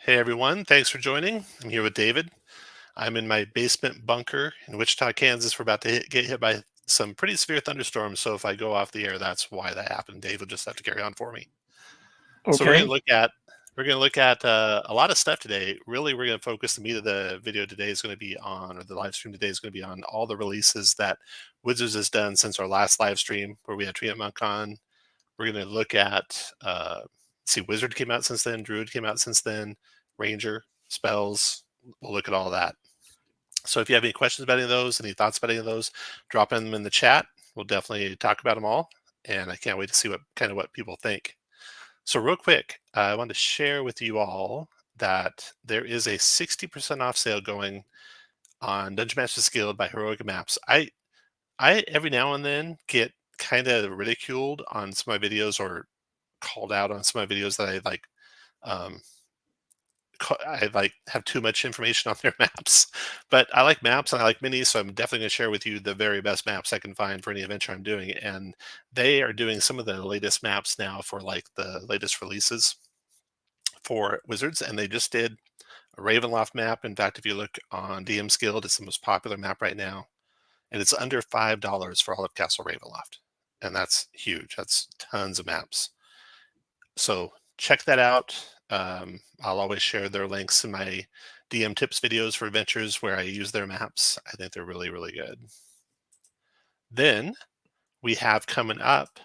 Hey everyone, thanks for joining. I'm here with David. I'm in my basement bunker in Wichita, Kansas. We're about to get hit by some pretty severe thunderstorms. So if I go off the air, that's why that happened. Dave will just have to carry on for me. So Okay. we're going to look at a lot of stuff today. Really, we're going to focus the meat of the video today is going to be on, or the live stream today is going to be on all the releases that Wizards has done since our last live stream where we had Treant Monk on. We're going to look at see Wizard came out since then, Druid came out since then, Ranger, spells. We'll look at all of that. So if you have any questions about any of those, any thoughts about any of those, drop them in the chat. We'll definitely talk about them all. And I can't wait to see what people think. So real quick, I want to share with you all that there is a 60% off sale going on Dungeon Master's Guild by Heroic Maps. I every now and then get kind of ridiculed on some of my videos or called out on some of my videos that um, I like have too much information on their maps. But I like maps and I like minis, so I'm definitely going to share with you the very best maps I can find for any adventure I'm doing. And they are doing some of the latest maps now for like the latest releases for Wizards, and they just did a Ravenloft map. In fact, if you look on DM's Guild, it's the most popular map right now, and it's under $5 for all of Castle Ravenloft, and that's huge. That's tons of maps. So check that out. I'll always share their links in my DM tips videos for adventures where I use their maps. I think they're really, really good. Then we have coming up,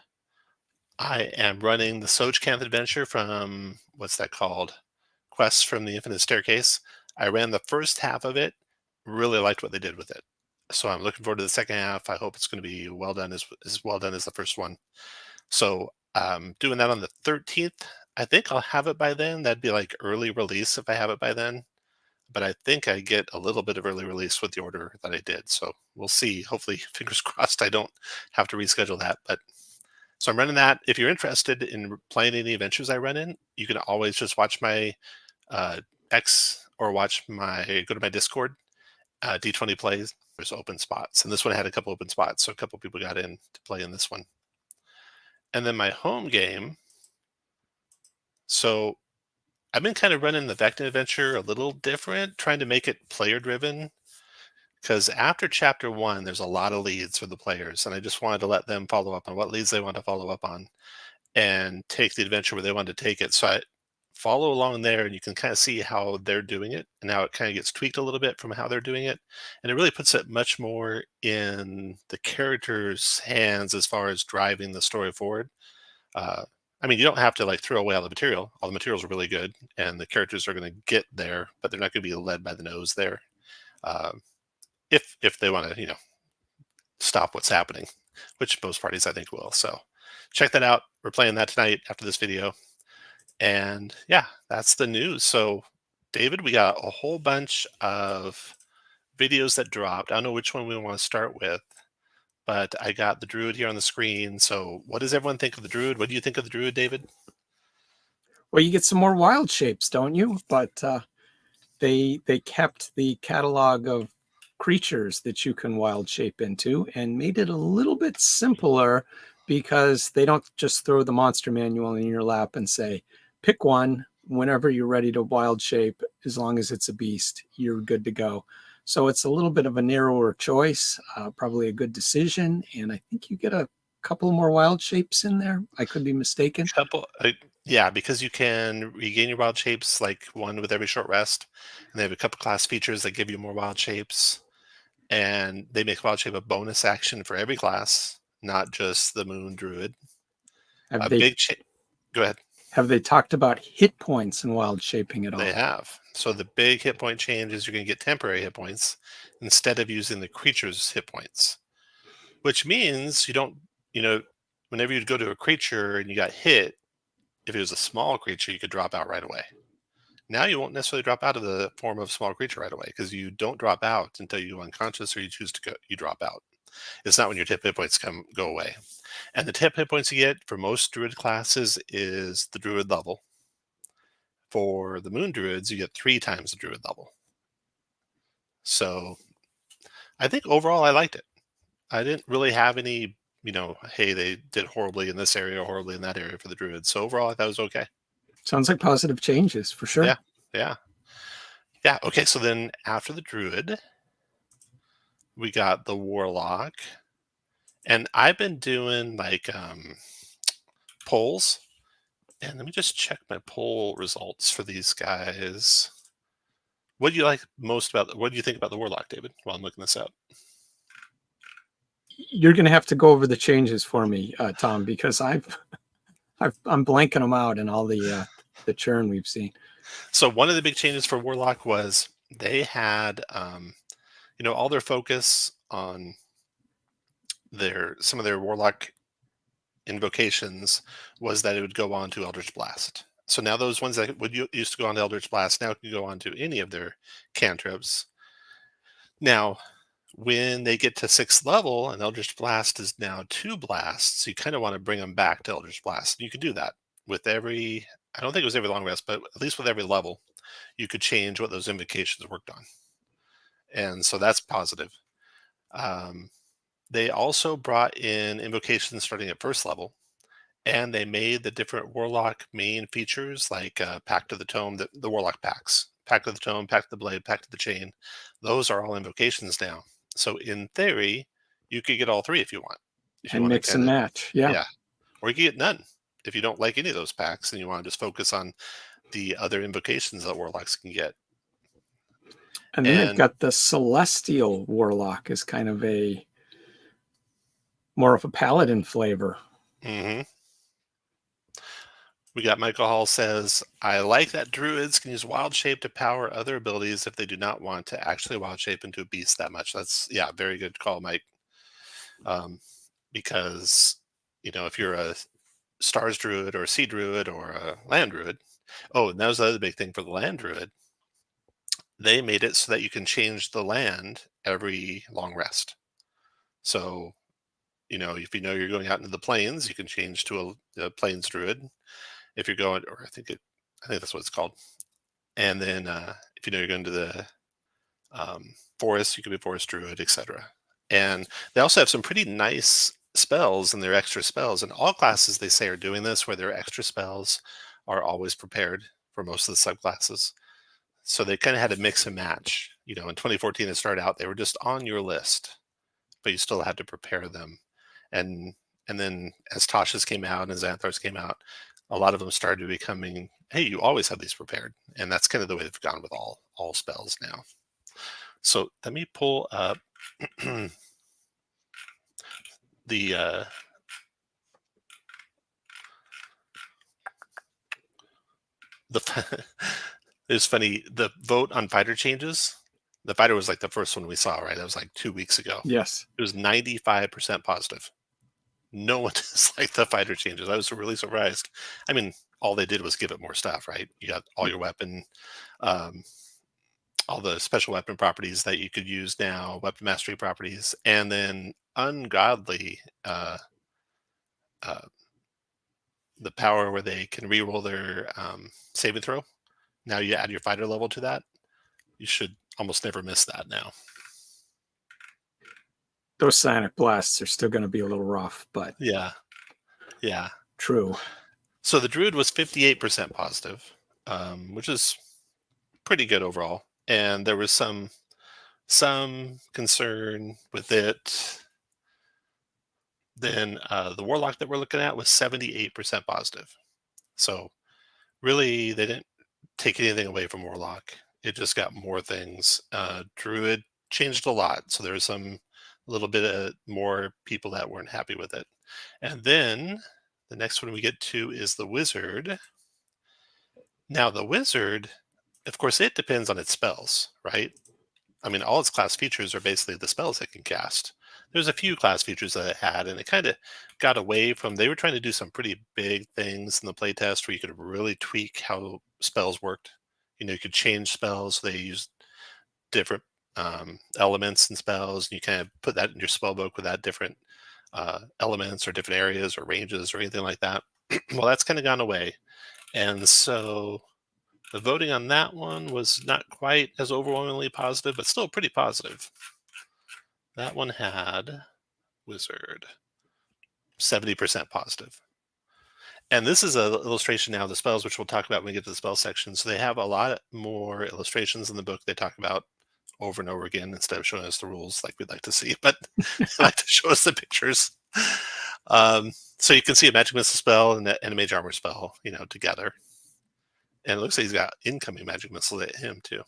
I am running the Sojcanth adventure from, what's that called? Quests from the Infinite Staircase. I ran the first half of it, really liked what they did with it. So I'm looking forward to the second half. I hope it's going to be well done, as well done as the first one. So doing that on the 13th. I think I'll have it by then. That'd be like early release if I have it by then. But I think I get a little bit of early release with the order that I did. So we'll see. Hopefully, fingers crossed, I don't have to reschedule that. But so I'm running that. If you're interested in playing any adventures I run in, you can always just watch my X or go to my Discord, d20play. There's open spots. And this one had a couple open spots. So a couple people got in to play in this one. And then my home game. So I've been kind of running the Vectin adventure a little different, trying to make it player driven. Because after chapter 1, there's a lot of leads for the players, and I just wanted to let them follow up on what leads they want to follow up on and take the adventure where they want to take it. So I follow along there, and you can kind of see how they're doing it and how it kind of gets tweaked a little bit from how they're doing it. And it really puts it much more in the characters' hands as far as driving the story forward. I mean, you don't have to like throw away all the material. All the materials are really good, and the characters are going to get there, but they're not going to be led by the nose there. Uh, if they want to, stop what's happening, which most parties I think will. So check that out. We're playing that tonight after this video, and yeah, that's the news. So David, we got a whole bunch of videos that dropped. I don't know which one we want to start with, but I got the Druid here on the screen. So what does everyone think of the Druid? What do you think of the Druid, David? Well, you get some more wild shapes, don't you? But they kept the catalog of creatures that you can wild shape into and made it a little bit simpler because they don't just throw the monster manual in your lap and say, pick one whenever you're ready to wild shape. As long as it's a beast, you're good to go. So it's a little bit of a narrower choice, probably a good decision. And I think you get a couple more wild shapes in there. I could be mistaken. Yeah, because you can regain your wild shapes like one with every short rest, and they have a couple class features that give you more wild shapes, and they make wild shape a bonus action for every class, not just the Moon Druid. Have A they big Go ahead. Have they talked about hit points and wild shaping at all? They have. So the big hit point change is you're going to get temporary hit points instead of using the creature's hit points, which means you don't, whenever you go to a creature and you got hit, if it was a small creature, you could drop out right away. Now you won't necessarily drop out of the form of small creature right away because you don't drop out until you go unconscious or you choose to go. You drop out. It's not when your tip hit points go away. And the tip hit points you get for most Druid classes is the Druid level. For the Moon Druids, you get 3 times the Druid level. So I think overall I liked it. I didn't really have any, hey, they did horribly in this area or horribly in that area for the Druids. So overall I thought it was okay. Sounds like positive changes for sure. Yeah. Yeah. Yeah. Okay. So then after the Druid, we got the Warlock. And I've been doing like polls. And let me just check my poll results for these guys. What do you like most about what do you think about the Warlock, David, while I'm looking this up? You're going to have to go over the changes for me, Tom, because I'm blanking them out and all the churn we've seen. So one of the big changes for Warlock was they had all their focus on some of their Warlock invocations was that it would go on to Eldritch Blast. So now those ones that used to go on to Eldritch Blast now can go on to any of their cantrips. Now, when they get to 6th level and Eldritch Blast is now 2 blasts, you kind of want to bring them back to Eldritch Blast. You could do that with I don't think it was every long rest, but at least with every level, you could change what those invocations worked on. And so that's positive. Um, they also brought in invocations starting at 1st level, and they made the different Warlock main features like Pact of the Tome, the Warlock packs, Pact of the Tome, Pact of the Blade, Pact of the Chain. Those are all invocations now. So in theory, you could get all three if you want. If you And want to mix and kind of, match. Yeah. yeah, or you could get none if you don't like any of those packs and you want to just focus on the other invocations that Warlocks can get. And then they've And got the Celestial Warlock as kind of more of a paladin flavor. mhm. We got Michael Hall says, I like that druids can use wild shape to power other abilities if they do not want to actually wild shape into a beast that much. That's, yeah, very good call, Mike. Because, if you're a stars druid or a sea druid or a land druid. Oh, and that was the other big thing for the land druid. They made it so that you can change the land every long rest. So, if you're going out into the plains, you can change to a plains druid. If you're going, or I think that's what it's called. And then if you're going to the forest, you could be a forest druid, etc. And they also have some pretty nice spells and their extra spells. And all classes they say are doing this, where their extra spells are always prepared for most of the subclasses. So they kind of had to mix and match. In 2014 it started out, they were just on your list, but you still had to prepare them. And then as Tasha's came out and Xanthar's came out, a lot of them started becoming, hey, you always have these prepared. And that's kind of the way they've gone with all spells now. So let me pull up the it's funny, the vote on fighter changes. The fighter was like the first one we saw, right? That was like 2 weeks ago. Yes. It was 95% positive. No one disliked the fighter changes. I was really surprised. I mean, all they did was give it more stuff, right? You got all your weapon, um, all the special weapon properties that you could use now, weapon mastery properties, and then ungodly uh, the power where they can reroll their saving throw. Now you add your fighter level to that. You should almost never miss that now. Those Sonic Blasts are still going to be a little rough, but Yeah. true. So the Druid was 58% positive, which is pretty good overall. And there was some concern with it. Then the Warlock that we're looking at was 78% positive. So really, they didn't take anything away from Warlock. It just got more things. Druid changed a lot, so there's a little bit of more people that weren't happy with it. And then the next one we get to is the Wizard. Now the Wizard, of course, it depends on its spells, right? I mean, all its class features are basically the spells it can cast. There's a few class features that it had, and it kind of got away from. They were trying to do some pretty big things in the playtest where you could really tweak how spells worked. You could change spells. They used different elements and spells, and you kind of put that in your spell book without different elements or different areas or ranges or anything like that. Well, that's kind of gone away, and so the voting on that one was not quite as overwhelmingly positive, but still pretty positive. That one had Wizard 70% positive. And this is an illustration now of the spells, which we'll talk about when we get to the spell section. So they have a lot more illustrations in the book they talk about over and over again instead of showing us the rules like we'd like to see, but they like to show us the pictures. So you can see a magic missile spell and a mage armor spell, together. And it looks like he's got incoming magic missile at him too,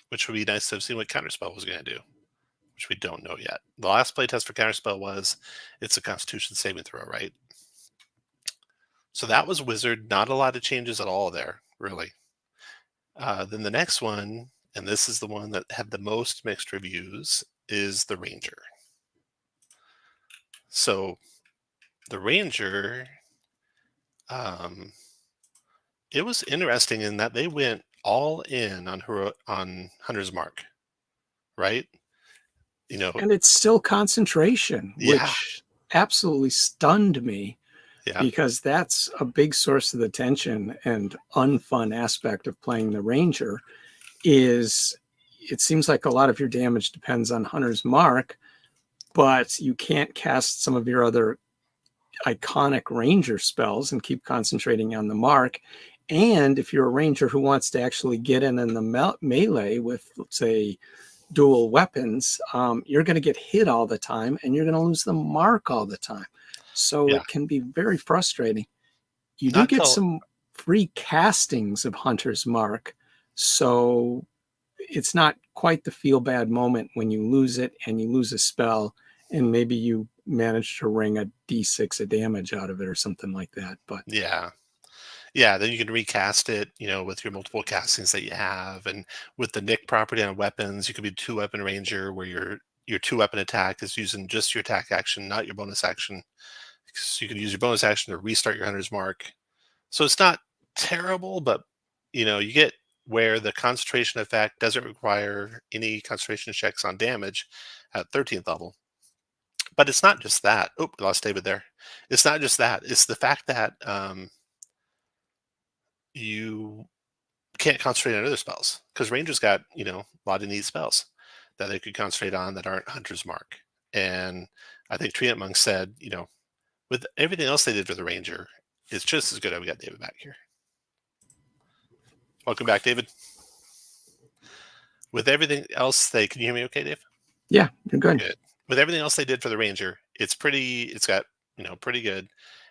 which would be nice to have seen what counterspell was going to do, which we don't know yet. The last playtest for counterspell was it's a Constitution saving throw, right? So that was Wizard. Not a lot of changes at all there, really. Then the next one, and this is the one that had the most mixed reviews, is the Ranger. So the Ranger, it was interesting in that they went all in on Hunter's Mark, right? And it's still concentration, Yeah, which absolutely stunned me yeah, because that's a big source of the tension and unfun aspect of playing the Ranger is it seems like a lot of your damage depends on Hunter's Mark, but you can't cast some of your other iconic Ranger spells and keep concentrating on the mark. And if you're a Ranger who wants to actually get in the melee with, let's say, dual weapons, you're going to get hit all the time and you're going to lose the mark all the time. So yeah. it can be very frustrating. You do Not get till some free castings of Hunter's Mark. So it's not quite the feel bad moment when you lose it and you lose a spell and maybe you manage to wring a d6 of damage out of it or something like that. But yeah. Yeah, then you can recast it, with your multiple castings that you have, and with the Nick property on weapons, you could be two-weapon ranger where your two-weapon attack is using just your attack action, not your bonus action. So you can use your bonus action to restart your Hunter's Mark. So it's not terrible, but you get where the concentration effect doesn't require any concentration checks on damage at 13th level. But it's not just that. Oh, we lost David there. It's not just that. It's the fact that you can't concentrate on other spells because Rangers got a lot of neat spells that they could concentrate on that aren't Hunter's Mark. And I think Treant Monk said, with everything else they did for the Ranger, it's just as good. We got David back here. Welcome back, David. With everything else can you hear me okay, Dave? yeah, you're good. Good. With everything else they did for the Ranger, it's got, pretty good.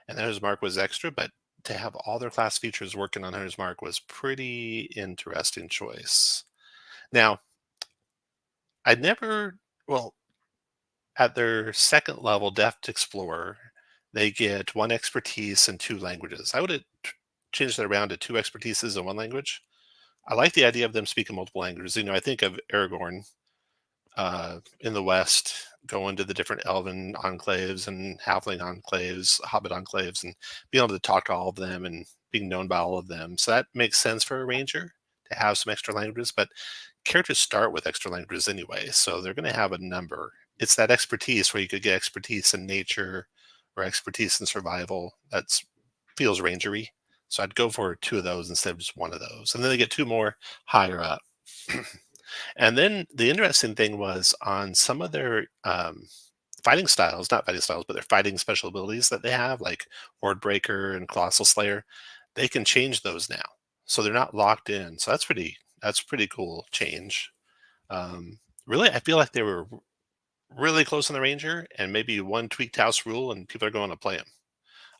And Hunter's Mark was extra, but to have all their class features working on Hunter's Mark was pretty interesting choice. Now, I'd never, well, at their second level, Deft Explorer, they get one expertise and two languages. I would have changed that around to two expertises and one language. I like the idea of them speaking multiple languages. I think of Aragorn in the West going to the different elven enclaves and halfling enclaves, hobbit enclaves, and being able to talk to all of them and being known by all of them. So that makes sense for a ranger to have some extra languages, but characters start with extra languages anyway, so they're going to have a number. It's that expertise where you could get expertise in nature or expertise in survival. That's feels rangery. So I'd go for two of those instead of just one of those. And then they get two more higher up. And then the interesting thing was on some of their fighting styles, not fighting styles, but their fighting special abilities that they have, like Horde Breaker and Colossal Slayer, they can change those now. So they're not locked in. So that's pretty cool change. Really, I feel like they were really close on the Ranger and maybe one tweaked house rule and people are going to play them.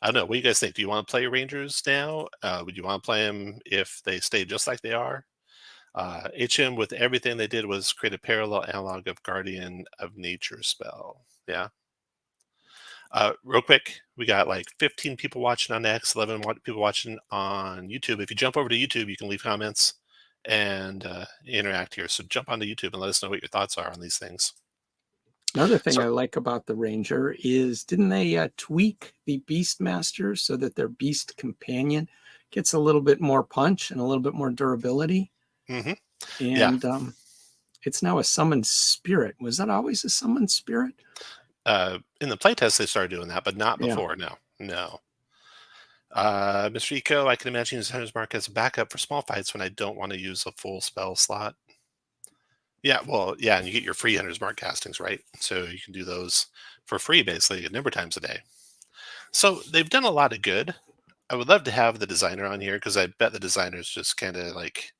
I don't know. What do you guys think? Do you want to play Rangers now? Would you want to play them if they stay just like they are? HM with everything they did was create a parallel analog of Guardian of Nature spell. Yeah. Real quick, we got like 15 people watching on X, 11 people watching on YouTube. If you jump over to YouTube, you can leave comments and interact here. So jump onto YouTube and let us know what your thoughts are on these things. Another thing So I like about the Ranger is didn't they tweak the Beastmaster so that their Beast companion gets a little bit more punch and a little bit more durability? mhm. Yeah, And it's now a summoned spirit. Was that always a summoned spirit? in the playtest they started doing that, but not Yeah. before. No. Mr. Eco, I can imagine using Hunter's Mark as a backup for small fights when I don't want to use a full spell slot. Yeah, well, yeah, and you get your free Hunter's Mark castings, right? So you can do those for free basically a number of times a day. So they've done a lot of good. I would love to have the designer on here because I bet the designer's just kind of like,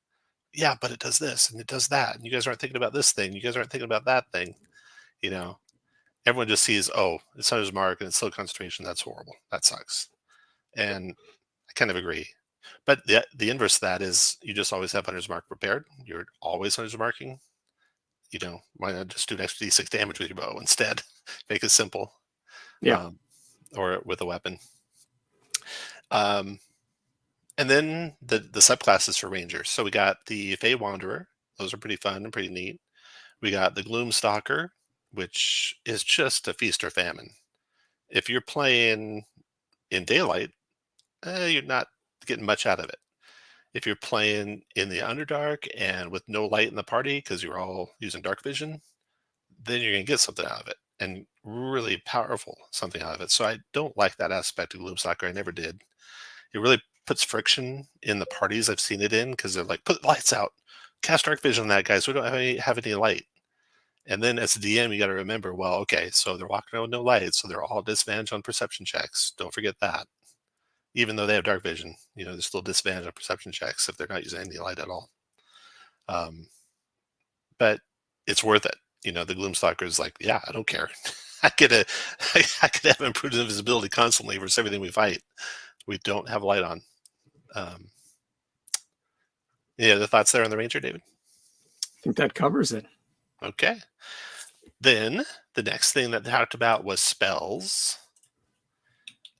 yeah, but it does this and it does that, and you guys aren't thinking about this thing. You guys aren't thinking about that thing. You know, everyone just sees, oh, it's Hunter's Mark and it's slow concentration. That's horrible. That sucks. And I kind of agree. But the inverse of that is you just always have Hunter's Mark prepared. You're always Hunter's Marking. Why not just do an extra d6 damage with your bow instead? Make it simple, Yeah. um, or with a weapon. Um, and then the subclasses for Rangers. So we got the Fey Wanderer. Those are pretty fun and pretty neat. We got the Gloom Stalker, which is just a feast or famine. If you're playing in daylight, you're not getting much out of it. If you're playing in the Underdark and with no light in the party because you're all using dark vision, then you're going to get something out of it, and really powerful something out of it. So I don't like that aspect of Gloom Stalker. I never did. It really puts friction in the parties I've seen it in because they're like, put the lights out, cast dark vision on that guy, so we don't have any light. And then as a DM, you got to remember, well, okay, so they're walking around with no light, so they're all disadvantaged on perception checks. Don't forget that. Even though they have dark vision, they're still disadvantaged on perception checks if they're not using any light at all. But it's worth it. The Gloomstalker is like, yeah, I don't care. I could have improved invisibility constantly versus everything we fight. We don't have light on. Any other thoughts there on the Ranger, David? I think that covers it. Okay. Then the next thing that they talked about was spells.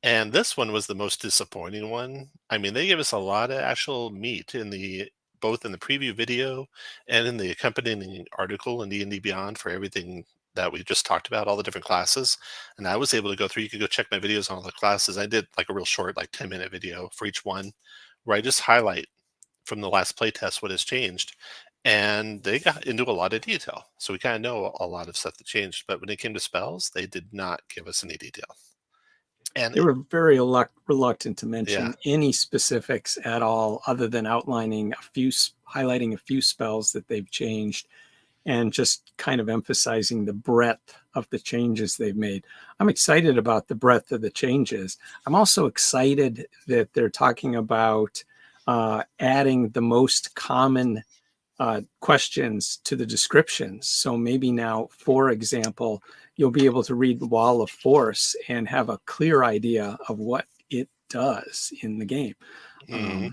And this one was the most disappointing one. I mean, they gave us a lot of actual meat both in the preview video and in the accompanying article in D&D Beyond for everything that we just talked about, all the different classes. And I was able to go through, you could go check my videos on all the classes. I did like a real short, like 10-minute video for each one where I just highlight from the last playtest what has changed. And they got into a lot of detail. So we kind of know a lot of stuff that changed. But when it came to spells, they did not give us any detail. And They were very reluctant to mention yeah, any specifics at all, other than highlighting a few spells that they've changed, and just kind of emphasizing the breadth of the changes they've made. I'm excited about the breadth of the changes. I'm also excited that they're talking about adding the most common questions to the descriptions. So maybe now, for example, you'll be able to read the Wall of Force and have a clear idea of what it does in the game. mm-hmm.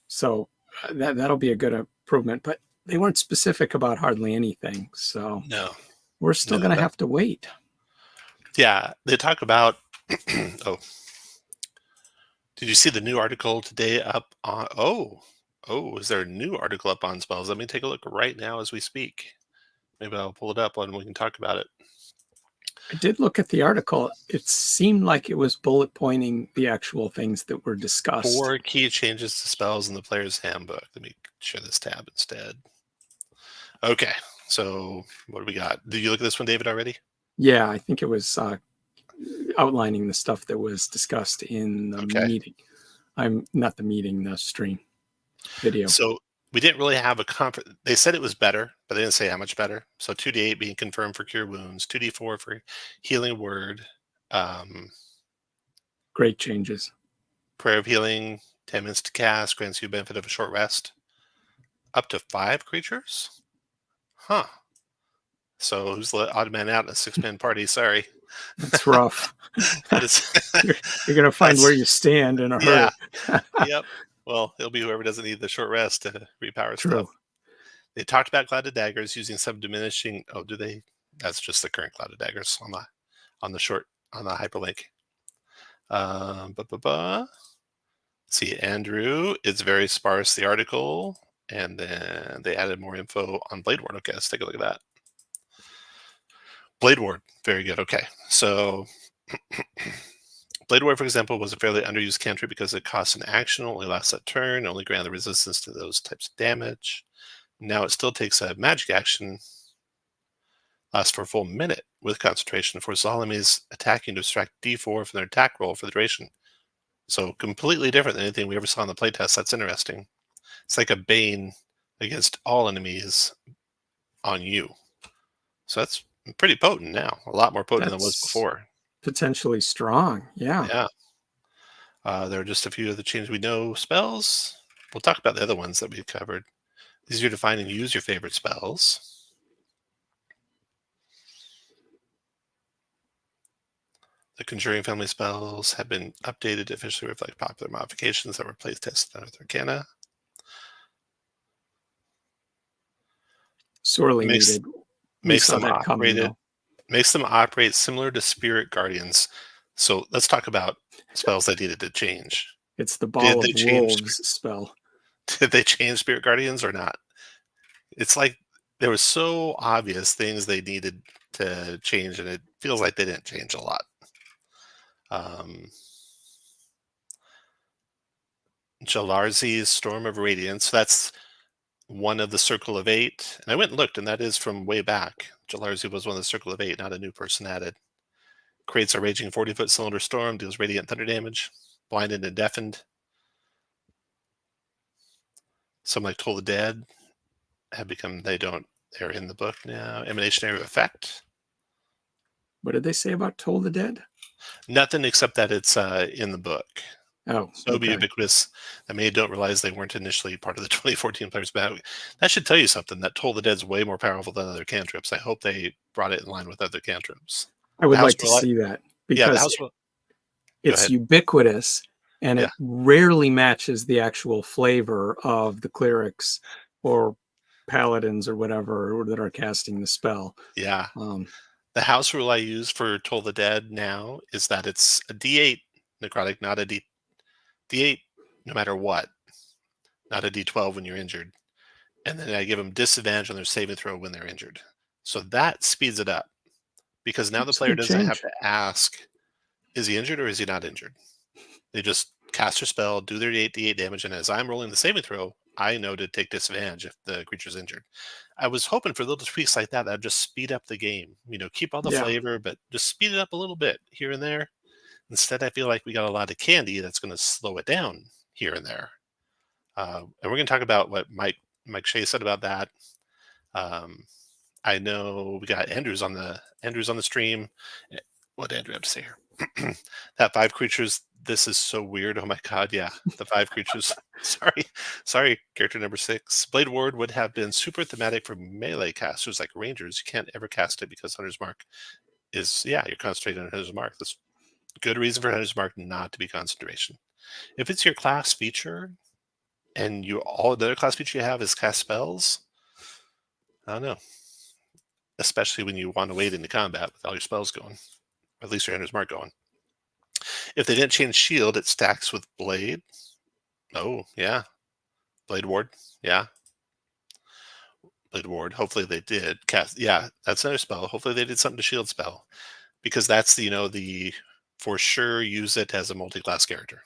So that'll be a good improvement. But they weren't specific about hardly anything. So No, we're still going to have to wait. Yeah, they talk about. Oh, did you see the new article today up on? Oh, is there a new article up on spells? Let me take a look right now as we speak. Maybe I'll pull it up and we can talk about it. I did look at the article. It seemed like it was bullet pointing the actual things that were discussed. 4 key changes to spells in the player's handbook. Let me share this tab instead. Okay, so what do we got? Did you look at this one, David, already? Yeah, I think it was outlining the stuff that was discussed in the meeting. I'm not the meeting, the stream video. So we didn't really have a conference. They said it was better, but they didn't say how much better. So 2d8 being confirmed for cure wounds, 2d4 for healing word, Great changes. prayer of healing, 10 minutes to cast, grants you benefit of a short rest. Up to 5 creatures? Huh. So who's the odd man out in a 6-man party? Sorry. That's rough. That is You're going to find where you stand in a hurry. Yep. Well, it'll be whoever doesn't need the short rest to repower True. stuff. They talked about clouded daggers using some diminishing. Oh, do they? That's just the current clouded daggers on the hyperlink. See, Andrew, it's very sparse, the article, and then they added more info on Blade Ward. Okay, let's take a look at that. Blade Ward, very good. Okay, so Blade Ward, for example, was a fairly underused cantrip because it costs an action, only lasts a turn, only grant the resistance to those types of damage. Now it still takes a magic action, lasts for a full minute with concentration, forces all enemies attacking to extract d4 from their attack roll for the duration. So completely different than anything we ever saw in the playtest. That's interesting. It's like a bane against all enemies on you. So that's pretty potent now. A lot more potent than it was before. Potentially strong. Yeah. Yeah. There are just a few of the changes we know spells. We'll talk about the other ones that we've covered. Easier to find and use your favorite spells. The Conjuring family spells have been updated to officially reflect popular modifications that were play tested with Arcana. Sorely Makes needed. We makes saw them that coming, operated though. makes them operate similar to Spirit Guardians. So let's talk about spells that needed to change. It's the Did Ball they of change? Wolves spell. Did they change Spirit Guardians or not? It's like there were so obvious things they needed to change, and it feels like they didn't change a lot. Jalarzi's Storm of Radiance. That's one of the Circle of Eight. And I went and looked, and that is from way back. Jalarzi was one of the Circle of Eight, not a new person added. Creates a raging 40-foot cylinder storm, deals radiant thunder damage, blinded and deafened. Some like Toll the Dead have become, they're in the book now. Emanation area effect. What did they say about Toll the Dead? Nothing except that it's in the book. Oh, So okay. ubiquitous that many don't realize they weren't initially part of the 2014 Players Battle. That should tell you something. That Toll the Dead's way more powerful than other cantrips. I hope they brought it in line with other cantrips. I The would House like to Rely, see that yeah, the because House. Go it's ahead. ubiquitous and Yeah, it rarely matches the actual flavor of the clerics or paladins or whatever that are casting the spell. yeah. Um, The house rule I use for Toll the Dead now is that it's a D8 necrotic, not a D8, no matter what, not a D12 when you're injured. And then I give them disadvantage on their saving throw when they're injured. So that speeds it up because now the it's a player good doesn't have change. to ask, is he injured or is he not injured? They just cast their spell, do their 8d8 damage, and as I'm rolling the saving throw, I know to take disadvantage if the creature's injured. I was hoping for little tweaks like that that would just speed up the game. Keep all the Yeah. flavor, but just speed it up a little bit here and there. Instead, I feel like we got a lot of candy that's going to slow it down here and there. And we're going to talk about what Mike Shea said about that. Um, I know we got Andrew's on the stream. What did Andrew have to say here? That 5 creatures. This is so weird. Oh my god, yeah, the 5 creatures. Sorry, character number 6. Blade Ward would have been super thematic for melee casters like rangers. You can't ever cast it because Hunter's Mark is you're concentrated on Hunter's Mark. That's good reason for Hunter's Mark not to be concentration. If it's your class feature and all the other class feature you have is cast spells, I don't know. Especially when you want to wade into combat with all your spells going, or at least your Hunter's Mark going. If they didn't change shield, it stacks with blade. Oh, yeah. Blade Ward. Yeah. Blade Ward. Hopefully they did cast. Yeah, that's another spell. Hopefully they did something to shield spell because that's the for sure use it as a multi-class character.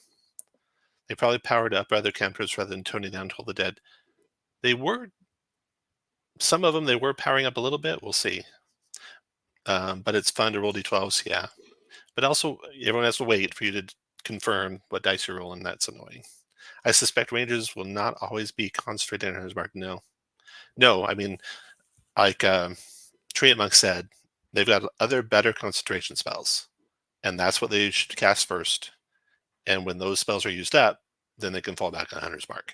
They probably powered up other cantrips rather than toning down Toll the Dead. Some of them they were powering up a little bit. We'll see. But it's fun to roll d12s. Yeah. But also everyone has to wait for you to confirm what dice you're rolling. That's annoying. I suspect rangers will not always be concentrated on his mark. No. I mean, like Treant Monk said, they've got other better concentration spells, and that's what they should cast first. And when those spells are used up, then they can fall back on Hunter's Mark.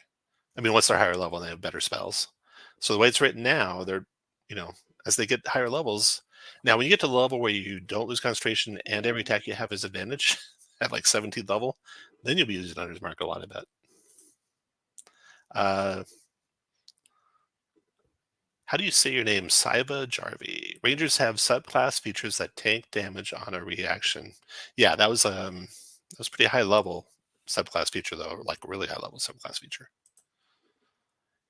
I mean, once they're higher level and they have better spells. So the way it's written now, they're as they get higher levels. Now, when you get to the level where you don't lose concentration and every attack you have is advantage at like 17th level, then you'll be using Hunter's Mark a lot, I bet. How do you say your name? Saiba Jarvi. Rangers have subclass features that tank damage on a reaction. Yeah, that was pretty high level subclass feature though, like really high level subclass feature.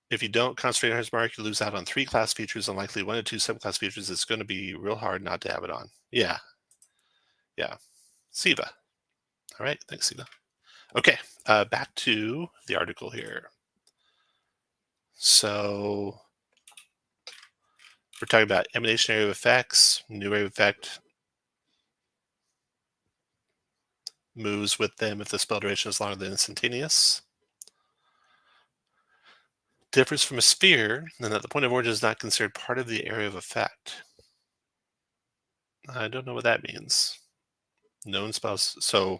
If you don't concentrate on his mark, you lose out on 3 class features and likely 1 or 2 subclass features. It's going to be real hard not to have it on. Yeah. Siva. All right, thanks, Siva. Okay, back to the article here. So we're talking about emanation area of effects, new area of effect moves with them if the spell duration is longer than instantaneous. Differs from a sphere in that the point of origin is not considered part of the area of effect. I don't know what that means. Known spells. So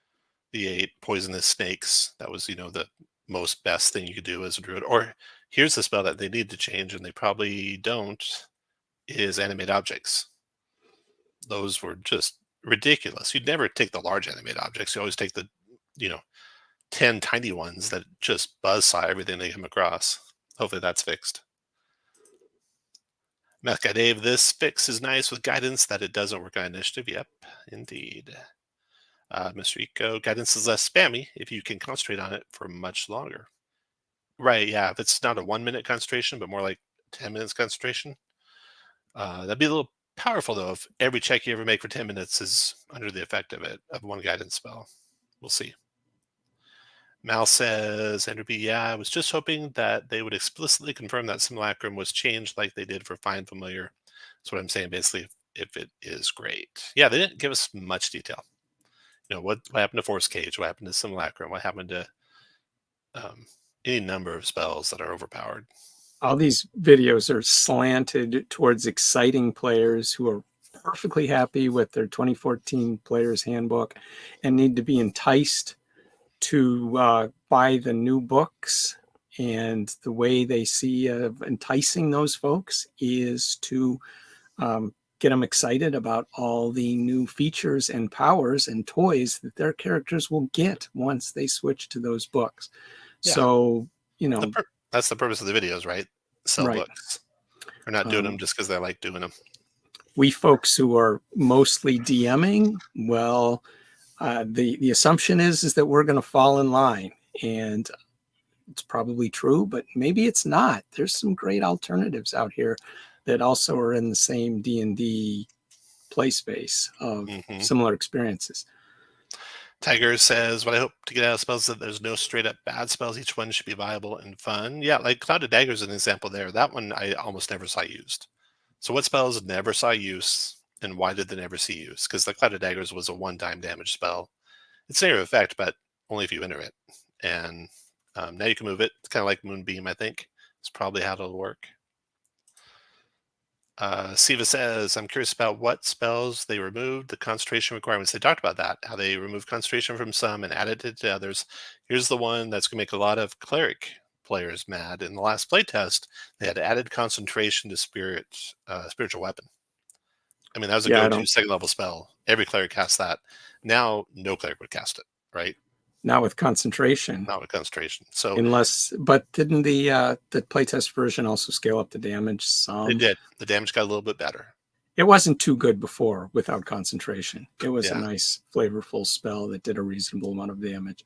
the 8 poisonous snakes. That was, the most best thing you could do as a druid. Or here's the spell that they need to change, and they probably don't, is animate objects. Those were just ridiculous. You'd never take the large animate objects. You always take the, you know, 10 tiny ones that just buzzsaw everything they come across. Hopefully that's fixed. Meth Guy Dave, this fix is nice with guidance that it doesn't work on initiative. Yep, indeed. Mr. Eco, guidance is less spammy if you can concentrate on it for much longer. Right, yeah. If it's not a 1 minute concentration, but more like 10 minutes concentration, that'd be a little powerful though if every check you ever make for 10 minutes is under the effect of it, of one guidance spell. We'll see. Mal says, Andrew B, yeah, I was just hoping that they would explicitly confirm that Simulacrum was changed like they did for Find Familiar. That's what I'm saying, basically, if it is great. Yeah, they didn't give us much detail. What happened to Force Cage? What happened to Simulacrum? What happened to any number of spells that are overpowered? All these videos are slanted towards exciting players who are perfectly happy with their 2014 Player's Handbook and need to be enticed to buy the new books. And the way they see of enticing those folks is to get them excited about all the new features and powers and toys that their characters will get once they switch to those books. Yeah. So, that's the purpose of the videos, right? Sell right. books. They're not doing them just because they like doing them. We folks who are mostly DMing, well, the assumption is that we're going to fall in line, and it's probably true, but maybe it's not. There's some great alternatives out here that also are in the same D&D play space of similar experiences. Tiger says, what I hope to get out of spells is that there's no straight up bad spells. Each one should be viable and fun. Yeah, like Cloud of Dagger is an example there. That one I almost never saw used. So what spells never saw use, and why did they never see use? Because the Cloud of Daggers was a one-time damage spell. It's negative effect, but only if you enter it. And now you can move it. It's kind of like Moonbeam, I think. It's probably how it'll work. Siva says, I'm curious about what spells they removed, the concentration requirements. They talked about that, how they removed concentration from some and added it to others. Here's the one that's going to make a lot of cleric players mad. In the last playtest, they had added concentration to spiritual weapon. I mean, that was a go-to second level spell. Every cleric casts that. Now, no cleric would cast it, right? Not with concentration. Not with concentration. So but didn't the playtest version also scale up the damage some? It did. The damage got a little bit better. It wasn't too good before without concentration. It was a nice, flavorful spell that did a reasonable amount of damage.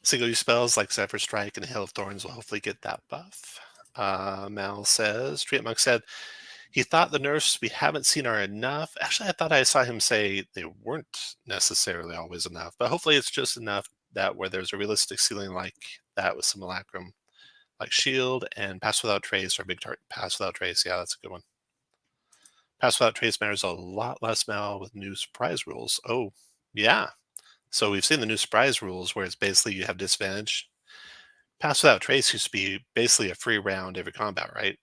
Single-use spells like Zephyr Strike and Hail of Thorns will hopefully get that buff. Mal says, Treat Monk said, he thought the nerfs we haven't seen are enough. Actually, I thought I saw him say they weren't necessarily always enough, but hopefully it's just enough that where there's a realistic ceiling like that with Simulacrum, like Shield and Pass Without Trace are big target. Pass Without Trace, yeah, that's a good one. Pass Without Trace matters a lot less now with new surprise rules. Oh, yeah. So we've seen the new surprise rules where it's basically you have disadvantage. Pass Without Trace used to be basically a free round every combat, right?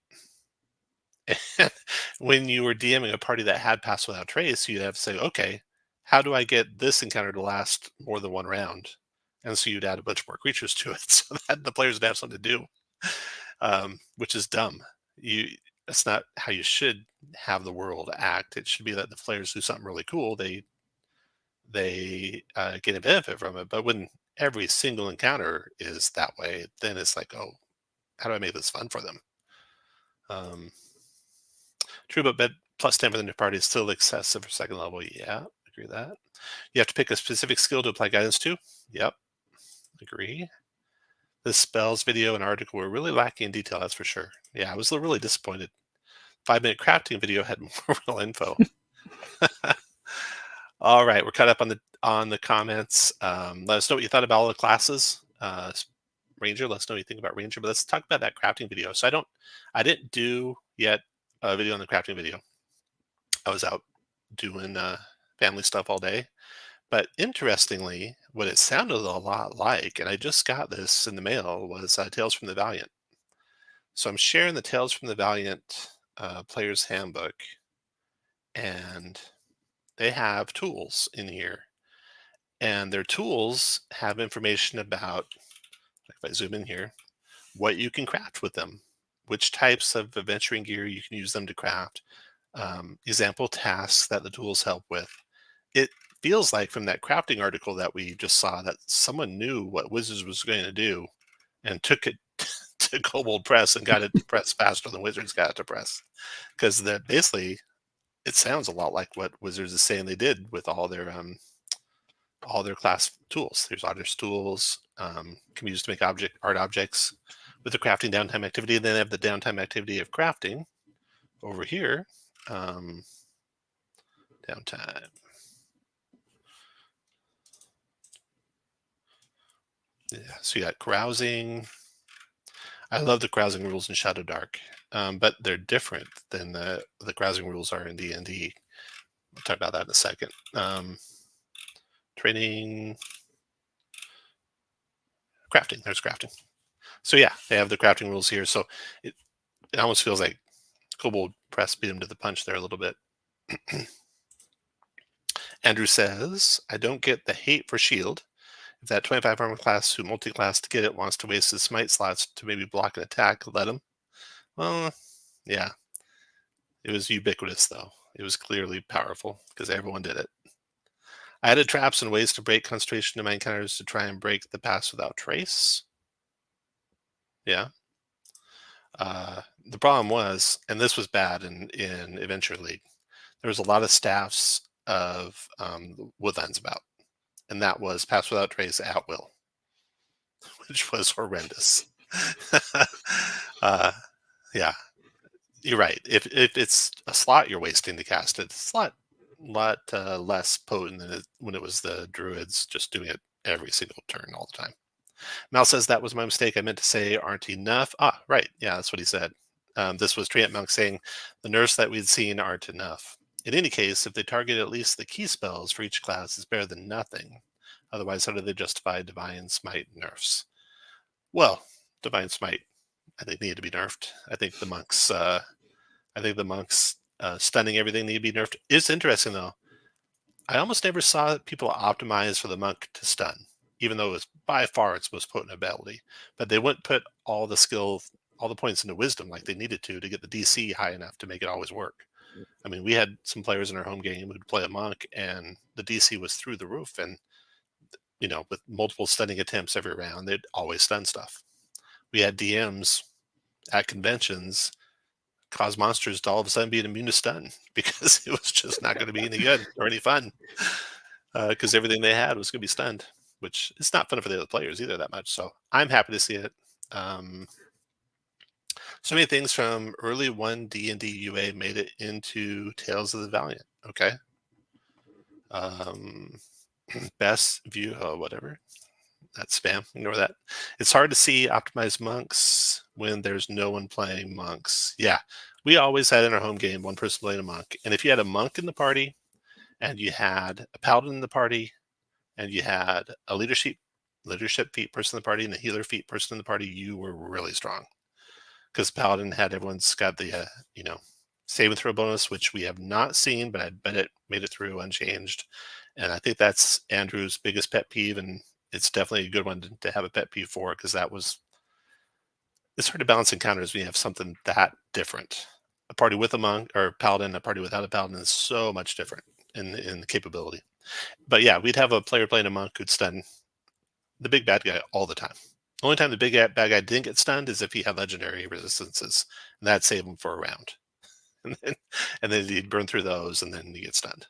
And when you were DMing a party that had Pass Without Trace, you'd have to say, okay, how do I get this encounter to last more than one round? And so you'd add a bunch more creatures to it so that the players would have something to do, which is dumb. That's not how you should have the world act. It should be that the players do something really cool. They get a benefit from it. But when every single encounter is that way, then it's like, oh, how do I make this fun for them? True, but plus 10 for the new party is still excessive for second level. Yeah, agree with that. You have to pick a specific skill to apply guidance to. Yep, agree. The spells video and article were really lacking in detail, that's for sure. Yeah, I was really disappointed. 5-minute crafting video had more real info. All right, we're caught up on the comments. Let us know what you thought about all the classes. Ranger, let us know what you think about Ranger. But let's talk about that crafting video. So I didn't do yet a video on the crafting video. I was out doing family stuff all day. But interestingly, what it sounded a lot like, and I just got this in the mail, was Tales from the Valiant. So I'm sharing the Tales from the Valiant Player's Handbook, and they have tools in here. And their tools have information about, if I zoom in here, what you can craft with them, which types of adventuring gear you can use them to craft, example tasks that the tools help with. It feels like from that crafting article that we just saw that someone knew what Wizards was going to do and took it to Kobold Press and got it to press faster than Wizards got it to press. Because that basically, it sounds a lot like what Wizards is saying they did with all their class tools. There's artist tools, can be used to make art objects with the crafting downtime activity. And then they have the downtime activity of crafting over here. Downtime. Yeah, so you got carousing. I love the carousing rules in Shadow Dark, but they're different than the carousing rules are in D&D. We'll talk about that in a second. Training, crafting. There's crafting. So yeah, they have the crafting rules here. So it almost feels like Kobold Press beat him to the punch there a little bit. Andrew says, I don't get the hate for shield. If that 25 armor class who multi-class to get it wants to waste his smite slots to maybe block an attack, let him. Well, yeah. It was ubiquitous, though. It was clearly powerful because everyone did it. I added traps and ways to break concentration to my encounters to try and break the pass without trace. Yeah. The problem was, and this was bad in Adventure League, there was a lot of staffs of Woodlands about, and that was pass without trace at will, which was horrendous. Yeah, you're right. If it's a slot you're wasting to cast it, it's a lot less potent than when it was the druids just doing it every single turn all the time. Mal says that was my mistake. I meant to say aren't enough. Ah, right. Yeah, that's what he said. This was Treant Monk saying the nerfs that we'd seen aren't enough. In any case, if they target at least the key spells for each class, it's better than nothing. Otherwise, how do they justify Divine Smite nerfs? Well, Divine Smite, I think, needed to be nerfed. I think the monks stunning everything need to be nerfed. It's interesting though. I almost never saw people optimize for the monk to stun, even though it was by far its most potent ability. But they wouldn't put all the skill, all the points into wisdom like they needed to get the DC high enough to make it always work. I mean, we had some players in our home game who'd play a monk, and the DC was through the roof, and with multiple stunning attempts every round, they'd always stun stuff. We had DMs at conventions cause monsters to all of a sudden be immune to stun because it was just not going to be any good or any fun because everything they had was going to be stunned, which is not fun for the other players either that much. So I'm happy to see it. So many things from early 1D&D UA made it into Tales of the Valiant. Okay. Best view, whatever. That's spam. Ignore that. It's hard to see optimized monks when there's no one playing monks. Yeah, we always had in our home game one person playing a monk. And if you had a monk in the party and you had a paladin in the party and you had a leadership feat person in the party and a healer feat person in the party, you were really strong. Because paladin had everyone's got the save and throw bonus, which we have not seen, but I bet it made it through unchanged. And I think that's Andrew's biggest pet peeve, and it's definitely a good one to have a pet peeve for, because it's hard to balance encounters when you have something that different. A party with a monk or paladin, a party without a paladin is so much different in capability. But yeah, we'd have a player playing a monk who'd stun the big bad guy all the time. The only time the big bad guy didn't get stunned is if he had legendary resistances, and that'd save him for a round. And then he'd burn through those, and then he gets stunned.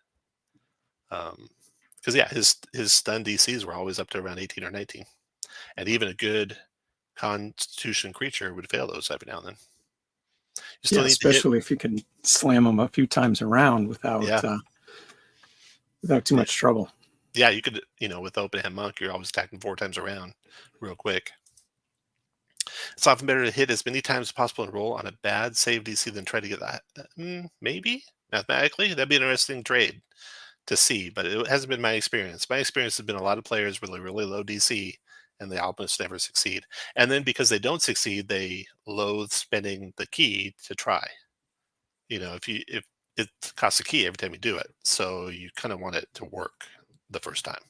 Because his stun DCs were always up to around 18 or 19, and even a good Constitution creature would fail those every now and then. You still need especially if you can slam them a few times around without too much trouble. Yeah, you could, with open hand monk, you're always attacking 4 times around real quick. It's often better to hit as many times as possible and roll on a bad save DC than try to get that. Maybe mathematically, that'd be an interesting trade to see, but it hasn't been my experience. My experience has been a lot of players really, really low DC, and they almost never succeed. And then because they don't succeed, they loathe spending the key to try. If it costs a key every time you do it, so you kind of want it to work the first time.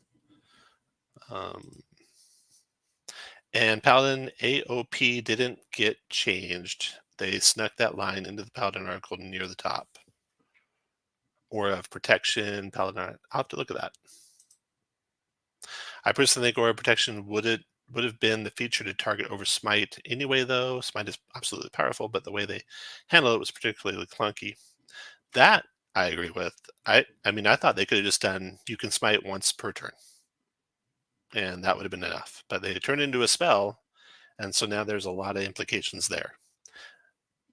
Um, and Paladin AOP didn't get changed. They snuck that line into the Paladin article near the top. Aura of Protection, Paladin. I'll have to look at that. I personally think Aura of Protection would have been the feature to target over Smite anyway, though. Smite is absolutely powerful, but the way they handled it was particularly clunky. That I agree with. I mean, I thought they could have just done you can Smite once per turn, and that would have been enough. But they turned it into a spell, and so now there's a lot of implications there.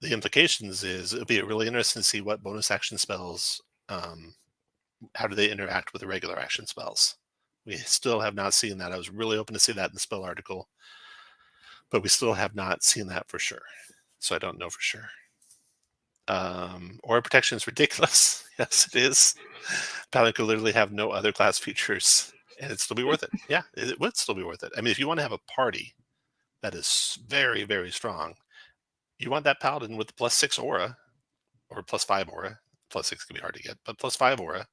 The implications is it'll be really interesting to see what bonus action spells, how do they interact with the regular action spells. We still have not seen that. I was really hoping to see that in the spell article, but we still have not seen that for sure. So I don't know for sure. Aura protection is ridiculous. Yes, it is. Paladin could literally have no other class features and it'd still be worth it. Yeah, it would still be worth it. I mean, if you want to have a party that is very, very strong, you want that Paladin with the +6 aura or +5 aura. +6 can be hard to get, but +5 aura.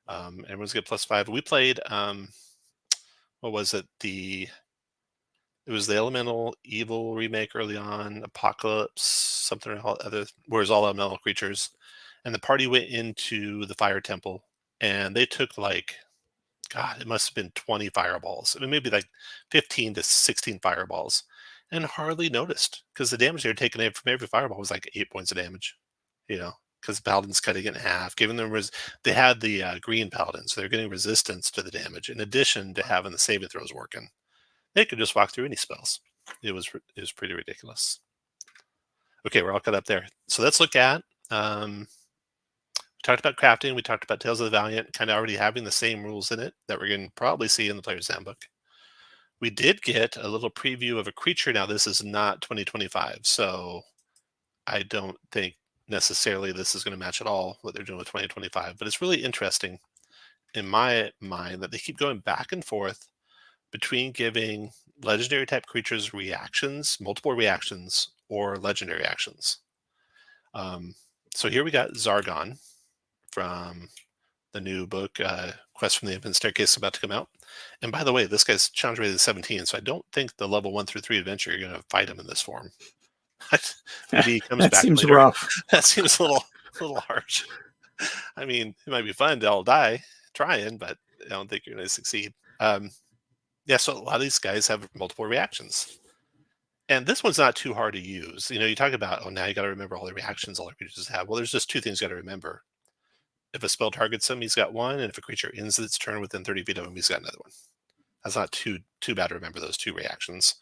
Everyone's got +5. We played, what was it? It was the Elemental Evil remake early on, Apocalypse, something or other, where it's all elemental creatures. And the party went into the Fire Temple, and they took like, God, it must have been 20 fireballs. I mean, maybe like 15 to 16 fireballs, and hardly noticed because the damage they were taking from every fireball was like 8 points of damage, because the Paladin's cutting it in half, giving them they had the green Paladins, so they're getting resistance to the damage in addition to having the saving throws working. They could just walk through any spells. It was pretty ridiculous. Okay, we're all cut up there. So let's look at, we talked about crafting. We talked about Tales of the Valiant kind of already having the same rules in it that we're going to probably see in the Player's Handbook. We did get a little preview of a creature. Now, this is not 2025, so I don't think necessarily this is going to match at all what they're doing with 2025, but it's really interesting in my mind that they keep going back and forth between giving legendary type creatures reactions, multiple reactions, or legendary actions. So here we got Zargon from the new book, Quest from the Infinite Staircase, about to come out. And by the way, this guy's challenge rated 17, so I don't think the level 1 through 3 adventure you're going to fight him in this form. Maybe he comes that back seems later. rough. That seems a little harsh. I mean, it might be fun to all die trying, but I don't think you're going to succeed. Yeah, so a lot of these guys have multiple reactions. And this one's not too hard to use. You talk about, now you got to remember all the reactions all the creatures have. Well, there's just two things you got to remember. If a spell targets him, he's got one, and if a creature ends its turn within 30 feet of him, he's got another one. That's not too bad to remember those two reactions.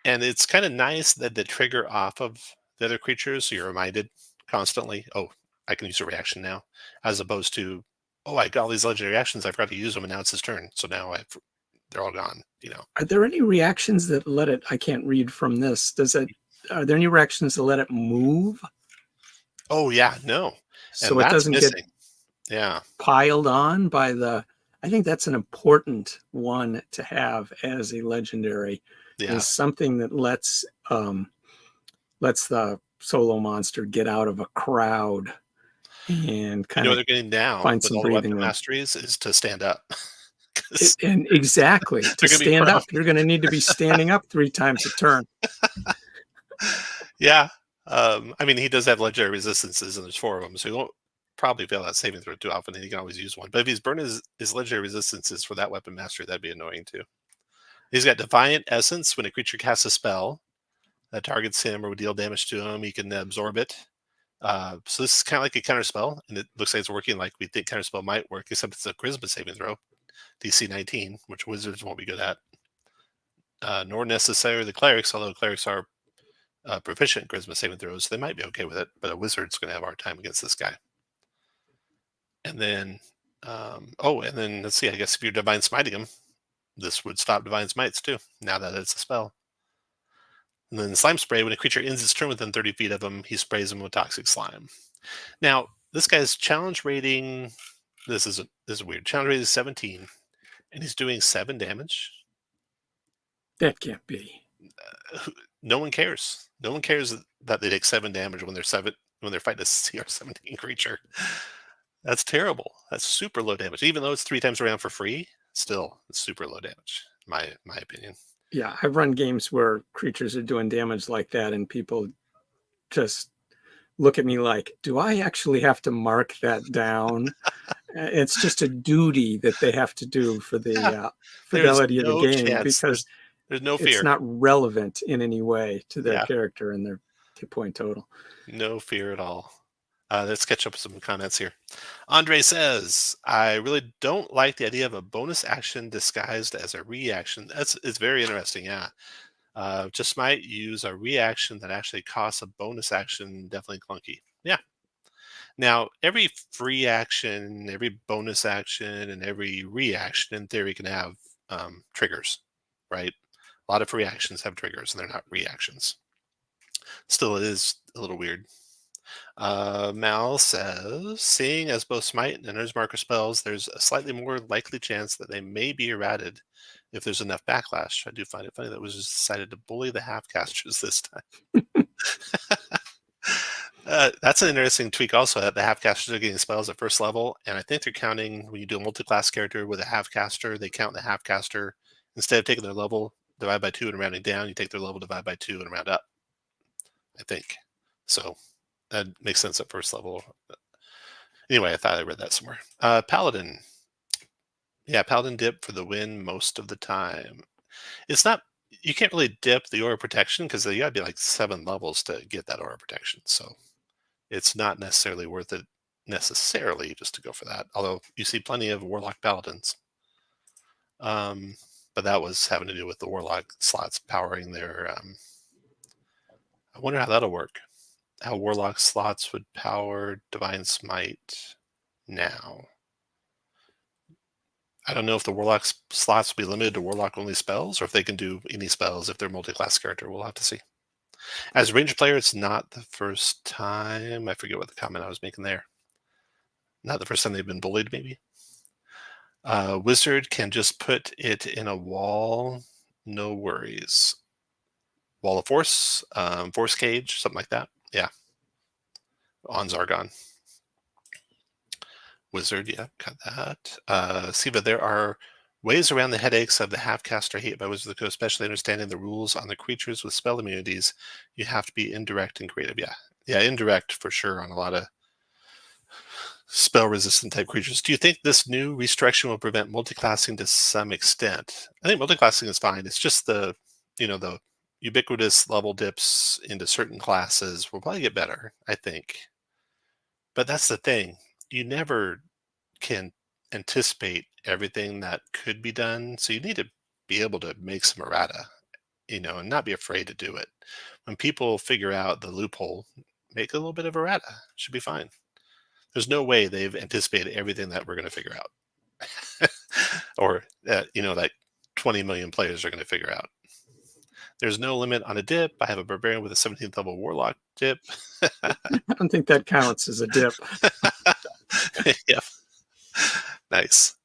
And it's kind of nice that they trigger off of the other creatures, so you're reminded constantly, oh, I can use a reaction now, as opposed to, oh, I got all these legendary reactions, I forgot to use them, and now it's his turn. So now they're all gone. Are there any reactions that let it? I can't read from this. Are there any reactions that let it move? Oh yeah, no. So and it that's doesn't missing. get piled on by the. I think that's an important one to have as a legendary. Yeah. Is something that lets the solo monster get out of a crowd and kind of they're getting down find with some all the breathing weapon room. masteries is to stand up. And exactly, to stand up, you're going to need to be standing up 3 times a turn. Yeah. I mean, he does have legendary resistances, and there's 4 of them, so he won't probably fail that saving throw too often, and he can always use one. But if he's burning his legendary resistances for that weapon mastery, that'd be annoying too. He's got Defiant Essence. When a creature casts a spell that targets him or would deal damage to him, he can absorb it. So this is kind of like a counter spell, and it looks like it's working like we think counter spell might work, except it's a charisma saving throw, DC 19, which wizards won't be good at. Nor necessarily the clerics, although clerics are proficient in charisma saving throws, so they might be okay with it, but a wizard's going to have a hard time against this guy. And then, and then let's see, I guess if you're Divine Smiting him, this would stop Divine Smites too, now that it's a spell. And then Slime Spray, when a creature ends its turn within 30 feet of him, he sprays him with Toxic Slime. Now, this guy's challenge rating, this is weird, challenge rating is 17, and he's doing 7 damage. That can't be. No one cares. No one cares that they take 7 damage when they're fighting a CR17 creature. That's terrible. That's super low damage. Even though it's 3 times around for free, Still, it's super low damage, my opinion. Yeah, I've run games where creatures are doing damage like that, and people just look at me like, do I actually have to mark that down? It's just a duty that they have to do for Yeah, the there's fidelity of the no game, chance. because There's no it's fear. not relevant in any way to their Yeah, character and their hit point total. no fear at all. Let's catch up with some comments here. Andre says, "I really don't like the idea of a bonus action disguised as a reaction." It's very interesting. Yeah, just might use a reaction that actually costs a bonus action. Definitely clunky. Yeah. Now, every free action, every bonus action, and every reaction, in theory, can have triggers, right? A lot of free actions have triggers, and they're not reactions. Still, it is a little weird. Mal says, seeing as both Smite and Nurse spells, there's a slightly more likely chance that they may be errated if there's enough backlash. I do find it funny that Wizards decided to bully the half-casters this time. That's an interesting tweak also, that the half-casters are getting spells at first level, and I think they're counting, when you do a multi-class character with a half-caster, they count the half-caster, instead of taking their level, divide by 2 and rounding down, you take their level, divide by 2 and round up, I think. So that makes sense at first level. Anyway, I thought I read that somewhere. Paladin. Yeah, Paladin dip for the win most of the time. It's not, you can't really dip the aura protection because you gotta be like 7 levels to get that aura protection. So it's not necessarily worth it necessarily just to go for that. Although you see plenty of Warlock Paladins. But that was having to do with the Warlock slots powering their. I wonder how that'll work. How Warlock slots would power Divine Smite now. I don't know if the Warlock slots will be limited to Warlock only spells, or if they can do any spells if they're multi-class character. We'll have to see. As a ranger player, it's not the first time. I forget what the comment I was making there. Not the first time they've been bullied, maybe. Wizard can just put it in a wall. No worries. Wall of Force, Force Cage, something like that. Yeah. On Zargon. Wizard, yeah, got that. Siva, there are ways around the headaches of the half-caster hate by Wizards of the Coast, especially understanding the rules on the creatures with spell immunities. You have to be indirect and creative. Yeah, indirect for sure on a lot of spell-resistant type creatures. Do you think this new restriction will prevent multiclassing to some extent? I think multiclassing is fine. It's just the ubiquitous level dips into certain classes will probably get better, I think. But that's the thing. You never can anticipate everything that could be done. So you need to be able to make some errata, and not be afraid to do it. When people figure out the loophole, make a little bit of errata. Should be fine. There's no way they've anticipated everything that we're going to figure out, or like 20 million players are going to figure out. There's no limit on a dip. I have a barbarian with a 17th level warlock dip. I don't think that counts as a dip. Yeah. Nice.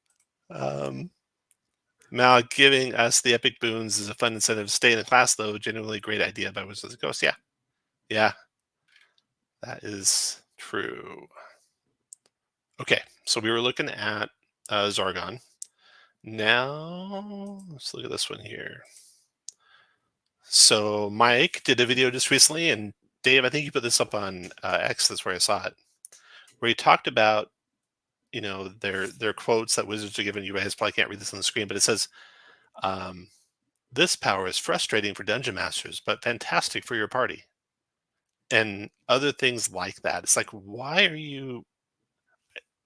Now, giving us the epic boons is a fun incentive to stay in the class, though. Genuinely great idea by Wizards of the Coast. Yeah, that is true. Okay, so we were looking at Zargon. Now, let's look at this one here. So Mike did a video just recently, and Dave, I think you put this up on X. That's where I saw it, where he talked about their quotes that Wizards are giving. You guys probably can't read this on the screen, but it says, "This power is frustrating for dungeon masters, but fantastic for your party," and other things like that. It's like, why are you?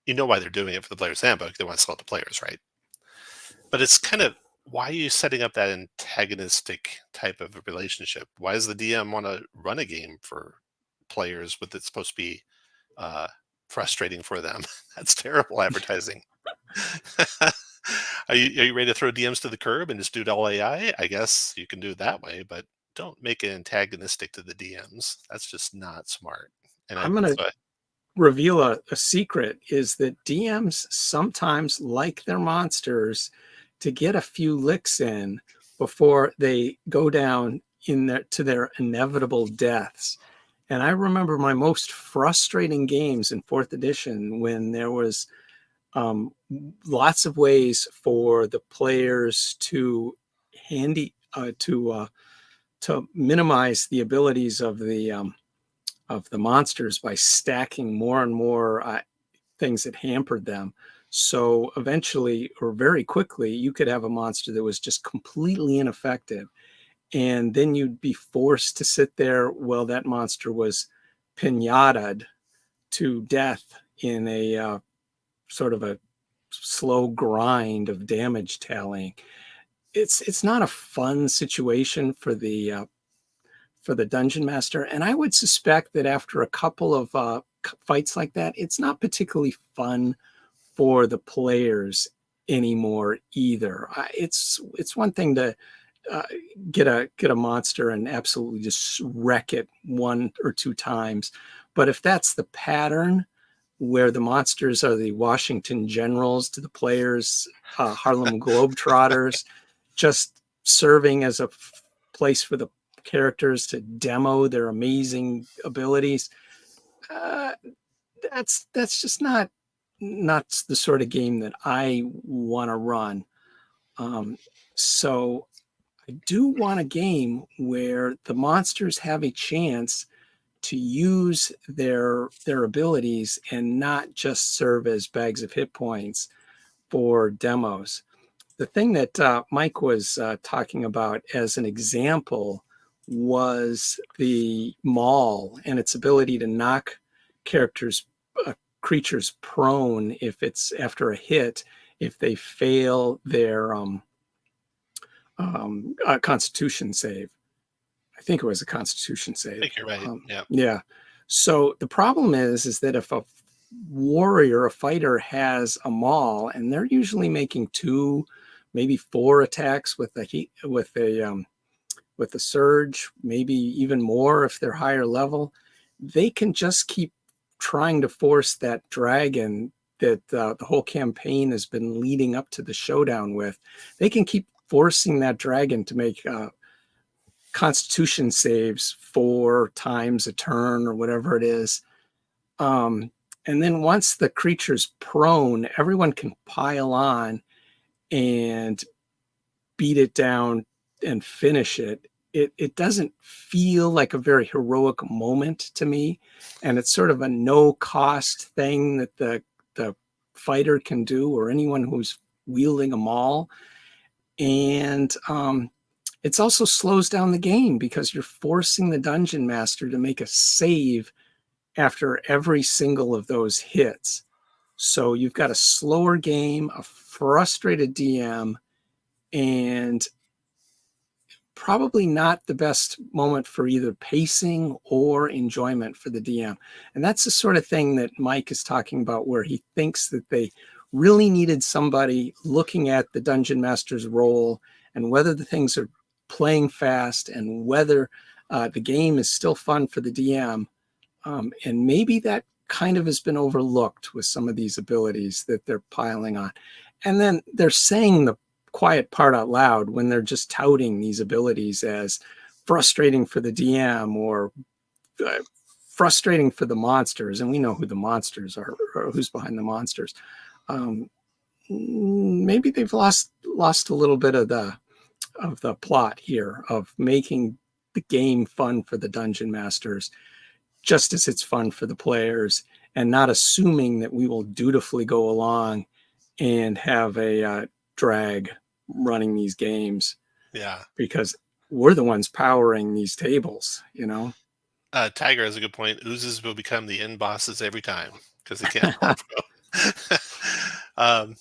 You know why they're doing it for the player's handbook. They want to sell it to players, right? But it's kind of, why are you setting up that antagonistic type of a relationship? Why does the DM want to run a game for players with it supposed to be frustrating for them? That's terrible advertising. Are you ready to throw DMs to the curb and just do it all AI? I guess you can do it that way, but don't make it antagonistic to the DMs. That's just not smart. And I'm going to reveal a secret, is that DMs sometimes like their monsters to get a few licks in before they go down to their inevitable deaths. And I remember my most frustrating games in 4th edition when there was lots of ways for the players to handy to minimize the abilities of the monsters by stacking more and more things that hampered them. So eventually, or very quickly, you could have a monster that was just completely ineffective. And then you'd be forced to sit there while that monster was pinata'd to death in a sort of a slow grind of damage tallying. It's not a fun situation for the dungeon master, and I would suspect that after a couple of fights like that, it's not particularly fun for the players anymore either. It's one thing to uh, get a monster and absolutely just wreck it one or two times, but if that's the pattern, where the monsters are the Washington Generals to the players, Harlem Globetrotters, just serving as a place for the characters to demo their amazing abilities. Uh, that's just not the sort of game that I want to run. Um, so I do want a game where the monsters have a chance to use their abilities and not just serve as bags of hit points for demos. The thing that Mike was talking about as an example was the maul and its ability to knock characters, creatures prone if it's after a hit, if they fail their Constitution save. I think it was a Constitution I save. think you're right. Yeah. Yeah. So the problem is that if a warrior, a fighter, has a maul, and they're usually making two, maybe four attacks with a heat, with a surge, maybe even more if they're higher level, they can just keep trying to force that dragon that the whole campaign has been leading up to the showdown with. They can keep forcing that dragon to make Constitution saves 4 times a turn or whatever it is. And then once the creature's prone, everyone can pile on and beat it down and finish it. It doesn't feel like a very heroic moment to me. And it's sort of a no cost thing that the fighter can do, or anyone who's wielding a maul. And it's also slows down the game because you're forcing the dungeon master to make a save after every single of those hits. So you've got a slower game, a frustrated DM, and probably not the best moment for either pacing or enjoyment for the DM. And that's the sort of thing that Mike is talking about, where he thinks that they really needed somebody looking at the dungeon master's role and whether the things are playing fast and whether the game is still fun for the DM. And maybe that kind of has been overlooked with some of these abilities that they're piling on. And then they're saying the quiet part out loud when they're just touting these abilities as frustrating for the DM or frustrating for the monsters. And we know who the monsters are, or who's behind the monsters. Maybe they've lost a little bit of the plot here of making the game fun for the dungeon masters, just as it's fun for the players, and not assuming that we will dutifully go along and have a drag running these games Yeah. because we're the ones powering these tables, you know? Tiger has a good point. Oozes will become the end bosses every time because they can't all go. um,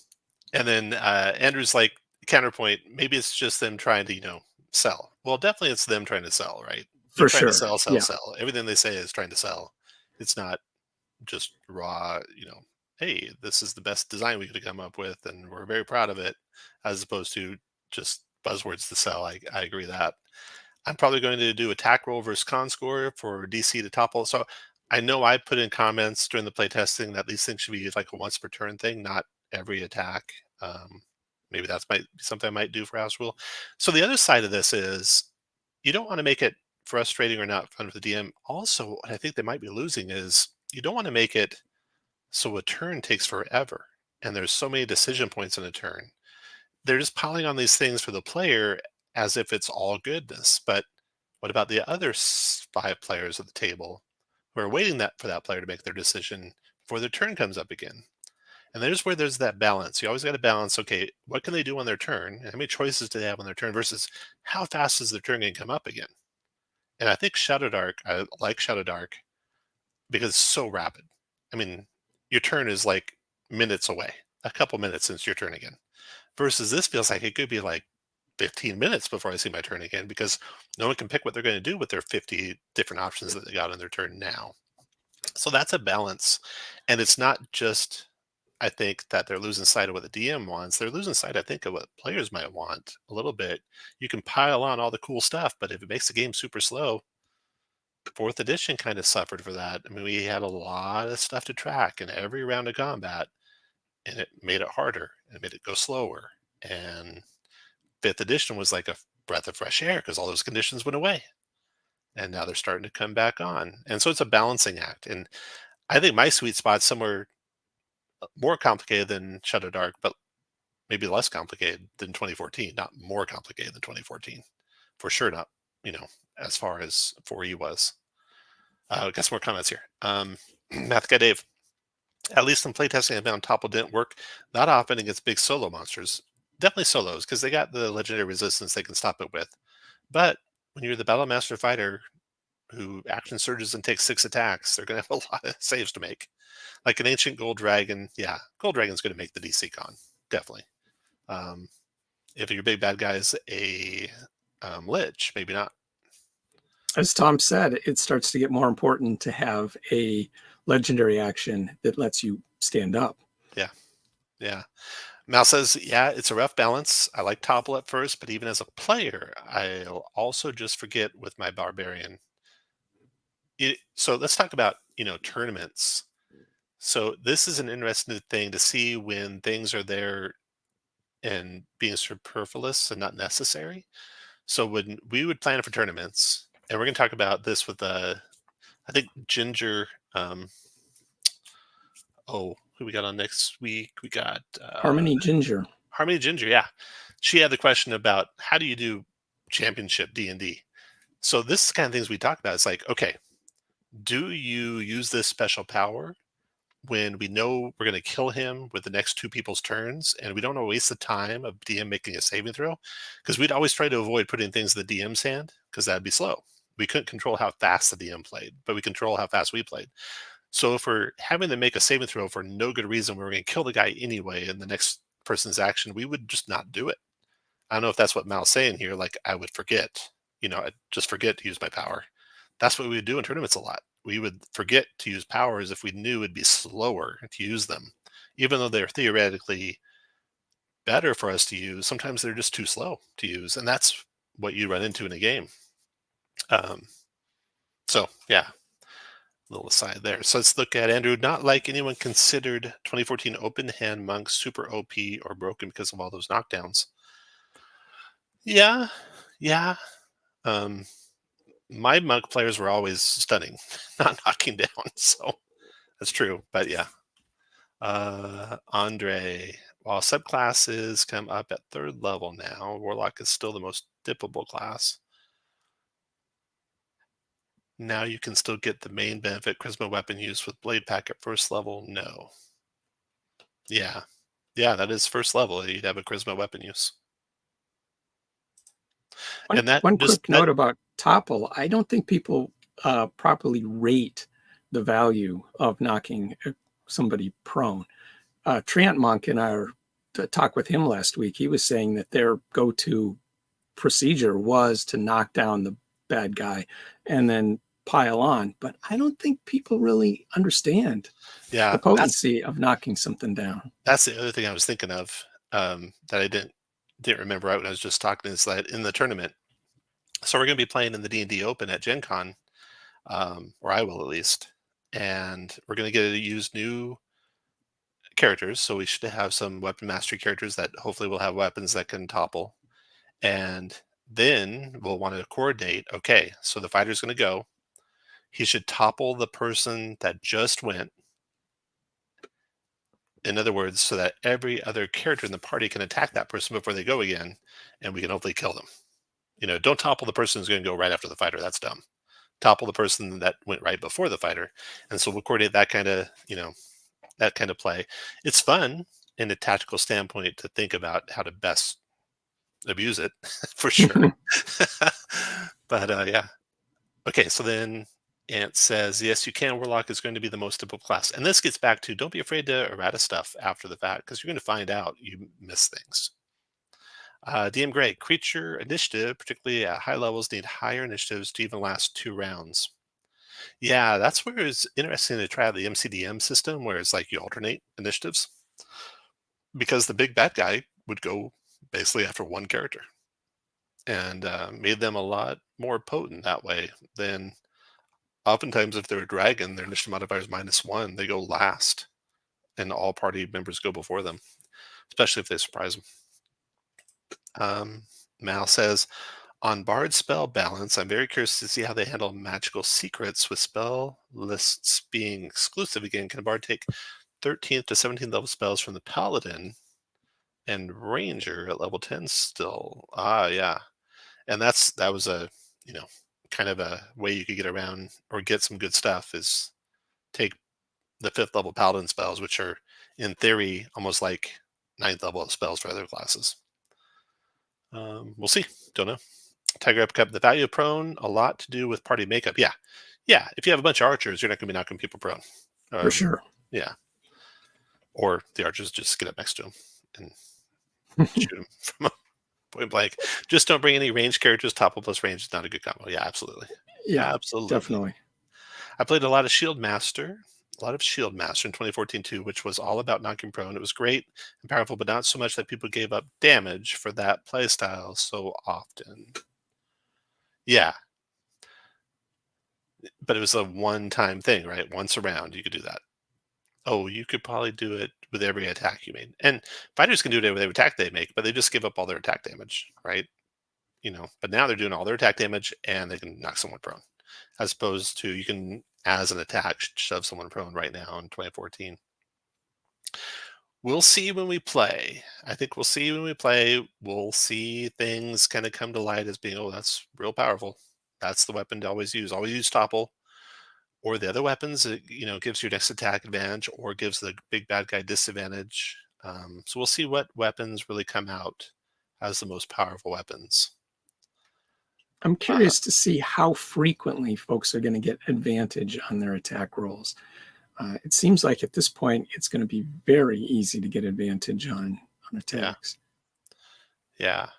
and then Andrew's like, counterpoint, maybe it's just them trying to, sell. Well, definitely it's them trying to sell, right? They're For trying to sure. sell, sell, Yeah. sell. Everything they say is trying to sell. It's not just raw, hey, this is the best design we could have come up with and we're very proud of it, as opposed to just buzzwords to sell. I agree that. I'm probably going to do attack roll versus con score for DC to topple. So I know I put in comments during the playtesting that these things should be like a once per turn thing, not every attack. Maybe that's something I might do for house rule. So the other side of this is you don't want to make it frustrating or not fun for the DM. Also, what I think they might be losing is you don't want to make it so a turn takes forever. and there's so many decision points in a turn. They're just piling on these things for the player as if it's all goodness. But what about the other 5 players at the table who are waiting for that player to make their decision before their turn comes up again? And there's where there's that balance. You always got to balance, okay, what can they do on their turn? And how many choices do they have on their turn versus how fast is their turn going to come up again? And I think Shadow Dark, I like Shadow Dark because it's so rapid. I mean, your turn is like minutes away, a couple minutes since your turn again. Versus this feels like it could be like 15 minutes before I see my turn again because no one can pick what they're going to do with their 50 different options that they got on their turn now. So that's a balance. And it's not just, I think, that they're losing sight of what the DM wants. They're losing sight, I think, of what players might want a little bit. You can pile on all the cool stuff, but if it makes the game super slow, fourth edition kind of suffered for that. I mean, we had a lot of stuff to track in every round of combat, and it made it harder and it made it go slower. And fifth edition was like a breath of fresh air because all those conditions went away. And now they're starting to come back on. And so it's a balancing act. And I think my sweet spot's somewhere more complicated than Shadow Dark, but maybe less complicated than 2014, not more complicated than 2014. For sure not, as far as 4E was. Got some more comments here. Math Guy Dave. At least in playtesting, I found Topple didn't work that often against big solo monsters. Definitely solos, because they got the legendary resistance they can stop it with. But when you're the Battle Master fighter who action surges and takes 6 attacks, they're going to have a lot of saves to make. Like an Ancient Gold Dragon, yeah, Gold Dragon's going to make the DC con, definitely. If your big bad guy is a Lich, maybe not. As Tom said, it starts to get more important to have a legendary action that lets you stand up. Yeah. Mal says, yeah, it's a rough balance. I like Topple at first, but even as a player, I'll also just forget with my Barbarian. So let's talk about, tournaments. So this is an interesting thing to see when things are there and being superfluous and not necessary. So when we would plan for tournaments, and we're going to talk about this with I think Ginger. Who we got on next week? We got Harmony Ginger. Harmony Ginger. Yeah, she had the question about how do you do championship D&D. So this is the kind of things we talk about. It's like, okay, do you use this special power when we know we're going to kill him with the next 2 people's turns, and we don't want to waste the time of DM making a saving throw? Because we'd always try to avoid putting things in the DM's hand because that'd be slow. We couldn't control how fast the DM played, but we control how fast we played. So if we're having to make a saving throw for no good reason, we're going to kill the guy anyway in the next person's action, we would just not do it. I don't know if that's what Mal's saying here. Like, I would forget, I'd just forget to use my power. That's what we would do in tournaments a lot. We would forget to use powers if we knew it'd be slower to use them. Even though they're theoretically better for us to use, sometimes they're just too slow to use. And that's what you run into in a game. So, yeah, little aside there. So let's look at Andrew. Not like anyone considered 2014 Open Hand Monk super OP or broken because of all those knockdowns. Yeah. My monk players were always stunning, not knocking down. So that's true. But yeah. Andre, while subclasses come up at 3rd level now, Warlock is still the most dippable class. Now you can still get the main benefit charisma weapon use with blade pack at 1st level. No. Yeah, that is 1st level. You'd have a charisma weapon use. One quick note about Topple. I don't think people properly rate the value of knocking somebody prone. Treant Monk in our talk with him last week, he was saying that their go-to procedure was to knock down the bad guy and then pile on. But I don't think people really understand the potency of knocking something down. That's the other thing I was thinking of that I didn't remember right when I was just talking, is that in the tournament. So we're going to be playing in the D&D Open at Gen Con, or I will at least, and we're going to get to use new characters. So we should have some weapon mastery characters that hopefully will have weapons that can topple. And then we'll want to coordinate, okay, so the fighter's going to go. He should topple the person that just went. In other words, so that every other character in the party can attack that person before they go again, and we can hopefully kill them. Don't topple the person who's going to go right after the fighter. That's dumb. Topple the person that went right before the fighter. And so we'll coordinate that kind of play. It's fun in a tactical standpoint to think about how to best abuse it for sure. But yeah. Okay, so then Ant says, yes, you can. Warlock is going to be the most typical class. And this gets back to don't be afraid to errata stuff after the fact because you're going to find out you miss things. DM Gray, creature initiative, particularly at high levels, need higher initiatives to even last 2 rounds. Yeah, that's where it's interesting to try the MCDM system where it's like you alternate initiatives because the big bad guy would go basically after one character and made them a lot more potent that way than oftentimes if they're a dragon, their initiative modifier is -1, they go last and all party members go before them, especially if they surprise them. Mal says, on Bard spell balance, I'm very curious to see how they handle magical secrets with spell lists being exclusive again. Can a Bard take 13th to 17th level spells from the Paladin and Ranger at level 10 still? Ah, yeah. And that was a, you know, kind of a way you could get around or get some good stuff is take the 5th level Paladin spells, which are in theory almost like 9th level spells for other classes. We'll see. Don't know. Tiger Upcup, the value of prone, a lot to do with party makeup. Yeah. Yeah. If you have a bunch of archers, you're not going to be knocking people prone. For sure. Yeah. Or the archers just get up next to them and shoot them from a point blank. Just don't bring any range characters. Topple plus range is not a good combo. Yeah, absolutely. Yeah, Absolutely. definitely. I played a lot of Shield Master, in 2014 too, which was all about knocking prone. It was great and powerful, but not so much that people gave up damage for that playstyle so often. Yeah, but it was a one-time thing, right? Once around, you could do that. Oh, you could probably do it with every attack you made. And fighters can do it with every attack they make, but they just give up all their attack damage, right? But now they're doing all their attack damage and they can knock someone prone. As opposed to you can, as an attack, shove someone prone right now in 2014. We'll see when we play. I think we'll see when we play. We'll see things kind of come to light as being, oh, that's real powerful. That's the weapon to always use. Always use topple. Or the other weapons, it, gives your next attack advantage or gives the big bad guy disadvantage. So we'll see what weapons really come out as the most powerful weapons. I'm curious to see how frequently folks are going to get advantage on their attack rolls. It seems like at this point, it's going to be very easy to get advantage on attacks. Yeah.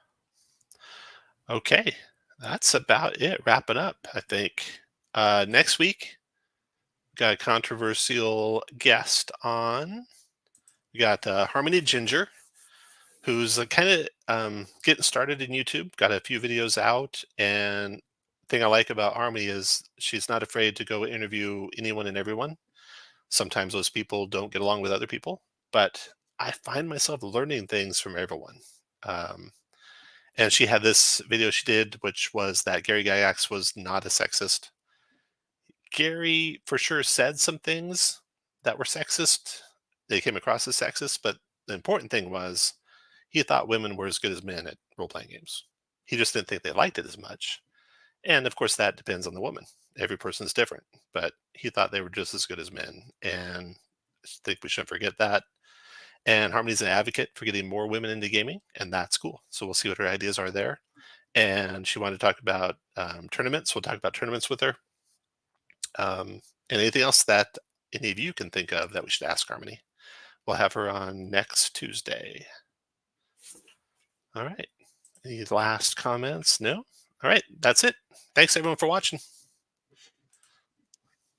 Okay. That's about it. Wrapping up, I think. Next week, got a controversial guest on. We got Harmony Ginger, who's kind of getting started in YouTube. Got a few videos out, and thing I like about Harmony is she's not afraid to go interview anyone and everyone. Sometimes those people don't get along with other people, but I find myself learning things from everyone. And she had this video she did, which was that Gary Gygax was not a sexist. Gary for sure said some things that were sexist. They came across as sexist, but the important thing was he thought women were as good as men at role playing games. He just didn't think they liked it as much. And of course, that depends on the woman. Every person's different, but he thought they were just as good as men. And I think we shouldn't forget that. And Harmony's an advocate for getting more women into gaming, and that's cool. So we'll see what her ideas are there. And she wanted to talk about tournaments. We'll talk about tournaments with her. And anything else that any of you can think of that we should ask Harmony. We'll have her on next Tuesday. All right. Any last comments? No? All right. That's it. Thanks everyone for watching.